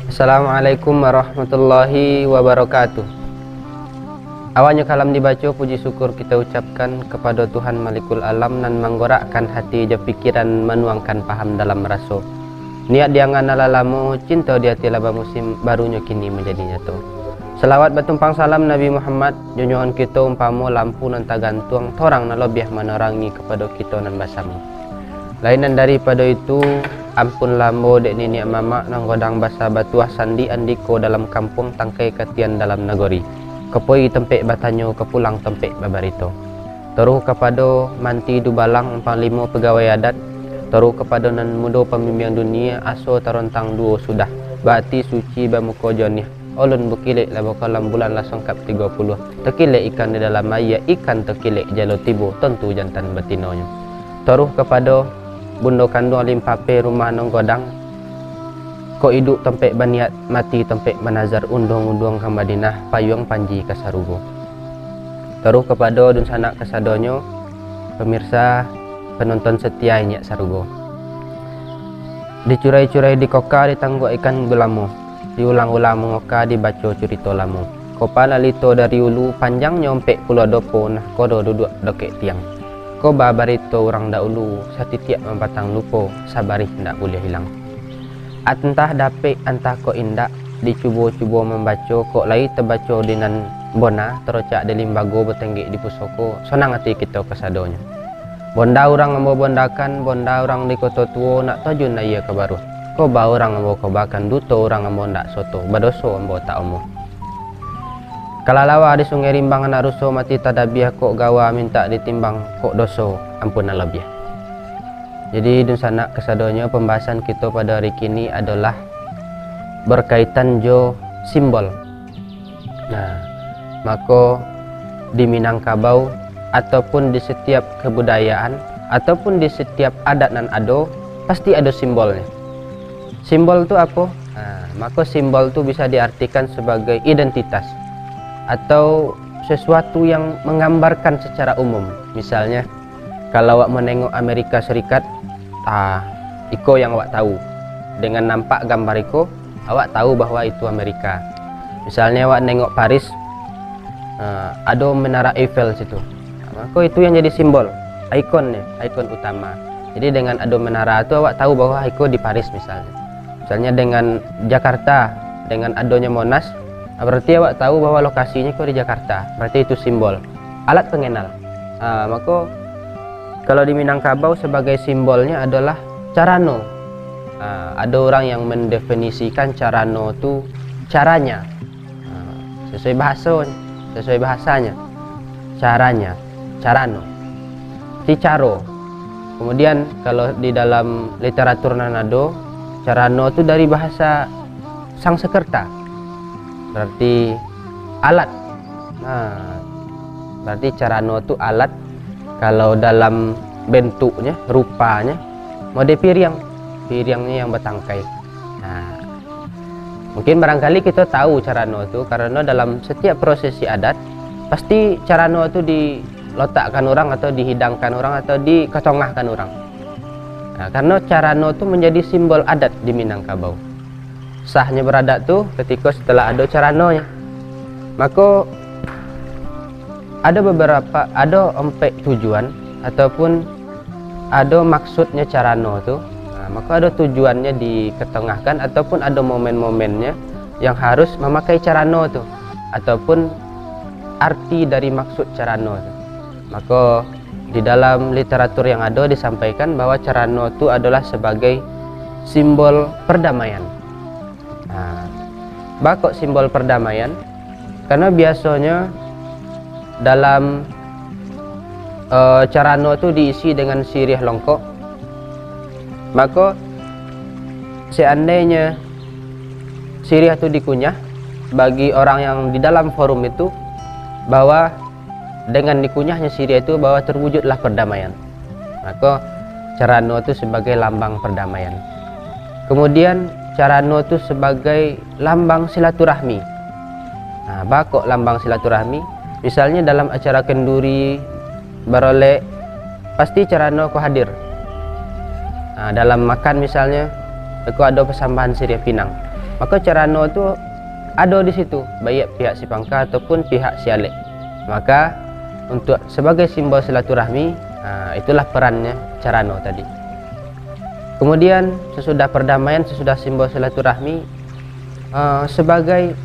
Assalamualaikum warahmatullahi wabarakatuh. Awalnya kalam dibaca, puji syukur kita ucapkan kepada Tuhan Malikul Alam nan menggorakkan hati je pikiran, menuangkan paham dalam rasa. Niat dia nganala lamo, cinta dia tilaba musim barunya kini menjadi nyata. Selawat bertumpang salam Nabi Muhammad, junjungan kita umpama lampu nan tagantung, torang nan lebih menerangi kepada kita nan bersama. Lainan daripada itu, ampun lambo dek nenek mama nang godang basa batuah sandi andiko dalam kampung tangkai katian dalam nagori. Kepoi tempek batanyo kepulang tempek babarito. Teruh kepada manti dubalang 45 pegawai adat. Teruh kepada nan mudo pembimbing dunia aso tarontang duo sudah. Bati suci bamuko jonih. Olun bukilik labo kalam bulan la songkap 30. Tekilek ikan di dalam maya, ikan tekilek jalo tibo, tentu jantan betinonya. Teruh kepada bundo kandung limpape rumah nong godang. Ko iduk tempek baniat mati tempek manazar undung-undung ke Madinah payung panji kasarugo. Teruh kepada dun sanak kesadonyo pemirsa penonton setia nyak sarugo. Dicurai-curai di koka ditangguh ikan gulamu. Diulang-ulang mengoka dibaca cerita lamu. Kopala lito dari ulu panjang nyompek pulau dopo nah kodo duduk dokek tiang. Ko babarito orang dahulu satitiak membatang lupo sabarih ndak boleh hilang. Entah dapet entah ko indak dicubo-cubo membaca kok lai terbaca dinan bona terocak di limbago bertenggik di pusoko sonang hati kita kesadonya. Bonda orang ambo bondakan, bonda orang di kota tua nak tajun na iya kebaru. Ko ba orang ambo kobakan duto orang ambo ndak soto badoso ambo tak omo. Kalalawa di sungai rimbang anak ruso mati tadabiah kok gawa minta ditimbang kok doso ampunan lebih. Jadi dun sanak kesadonya pembahasan kita pada hari kini adalah berkaitan jo simbol. Nah, maka di Minangkabau ataupun di setiap kebudayaan ataupun di setiap adat nan ado pasti ada simbolnya. Simbol itu apa? Nah, maka simbol itu bisa diartikan sebagai identitas atau sesuatu yang menggambarkan secara umum. Misalnya kalau awak menengok Amerika Serikat, iko yang awak tahu. Dengan nampak gambar iko, awak tahu bahwa itu Amerika. Misalnya awak nengok Paris, ada menara Eiffel situ. Maka itu yang jadi simbol, ikonnya, ikon utama. Jadi dengan ada menara itu awak tahu bahwa iko di Paris misalnya. Misalnya dengan Jakarta, dengan adanya Monas, berarti awak tahu bahwa lokasinya iko di Jakarta. Berarti itu simbol, alat pengenal. Maka kalau di Minangkabau sebagai simbolnya adalah carano. Ada orang yang mendefinisikan carano itu caranya, sesuai bahasanya, caranya, carano, caro. Kemudian kalau di dalam literatur nanado, carano itu dari bahasa Sangsekerta, berarti alat. Berarti carano itu alat. Kalau dalam bentuknya, rupanya, mode piringnya yang bertangkai. Nah, mungkin barangkali kita tahu carano itu karena dalam setiap prosesi adat pasti carano itu diletakkan orang atau dihidangkan orang atau diketongahkan orang. Nah, karena carano itu menjadi simbol adat di Minangkabau. Sahnya beradat tuh ketika setelah ada caranonya. Maka ada empek tujuan ataupun ada maksudnya carano itu. Maka ada tujuannya diketengahkan ataupun ada momen-momennya yang harus memakai carano itu ataupun arti dari maksud carano itu. Maka di dalam literatur yang ada disampaikan bahwa carano itu adalah sebagai simbol perdamaian. Bakok simbol perdamaian karena biasanya dalam carano itu diisi dengan sirih longkok. Maka seandainya sirih itu dikunyah bagi orang yang di dalam forum itu, bahwa dengan dikunyahnya sirih itu bahwa terwujudlah perdamaian. Maka carano itu sebagai lambang perdamaian. Kemudian carano itu sebagai lambang silaturahmi. Bakok lambang silaturahmi. Misalnya dalam acara kenduri, barolek, pasti carano aku hadir. Dalam makan misalnya, aku ada persambahan sirih pinang. Maka carano itu ada di situ, baik pihak si Pangka ataupun pihak si Alek. Maka untuk sebagai simbol silaturahmi, itulah perannya carano tadi. Kemudian sesudah perdamaian, sesudah simbol silaturahmi, sebagai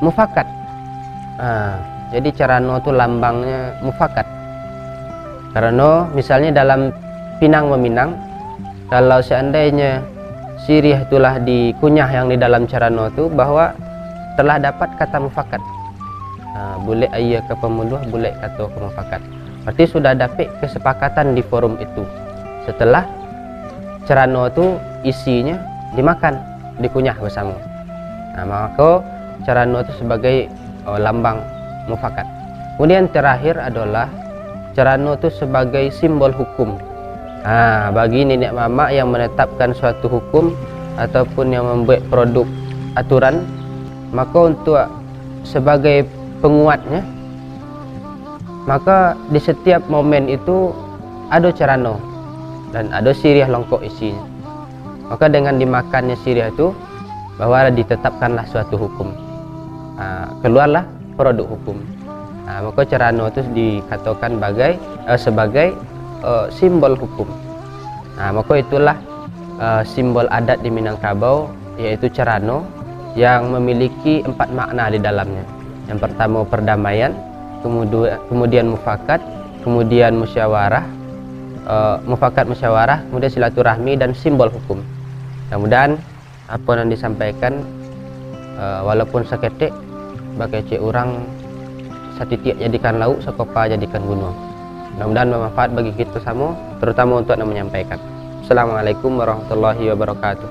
mufakat. Jadi carano itu lambangnya mufakat. Karena misalnya dalam pinang meminang, kalau seandainya sirih itulah dikunyah yang di dalam carano itu bahwa telah dapat kata mufakat. Boleh ayah ke pemuluh, boleh kata ke mufakat. Berarti sudah dapat kesepakatan di forum itu. Setelah carano itu isinya dimakan, dikunyah bersama. Maka carano itu sebagai lambang mufakat. Kemudian terakhir adalah carano itu sebagai simbol hukum. Bagi nenek mama yang menetapkan suatu hukum ataupun yang membuat produk aturan, maka untuk sebagai penguatnya, maka di setiap momen itu ada carano dan ada sirih longkok isinya. Maka dengan dimakannya sirih itu, bahwa ditetapkanlah suatu hukum, keluarlah produk hukum. Maka carano itu dikatakan sebagai simbol hukum. Maka itulah simbol adat di Minangkabau, yaitu carano yang memiliki 4 makna di dalamnya. Yang pertama perdamaian, kemudian mufakat, kemudian musyawarah, mufakat musyawarah, kemudian silaturahmi dan simbol hukum. Mudah-mudahan apa yang disampaikan walaupun seketik bagai cek orang satitik jadikan lauk, sekopa jadikan gunung. Mudah-mudahan bermanfaat bagi kita semua, terutama untuk yang menyampaikan. Assalamualaikum warahmatullahi wabarakatuh.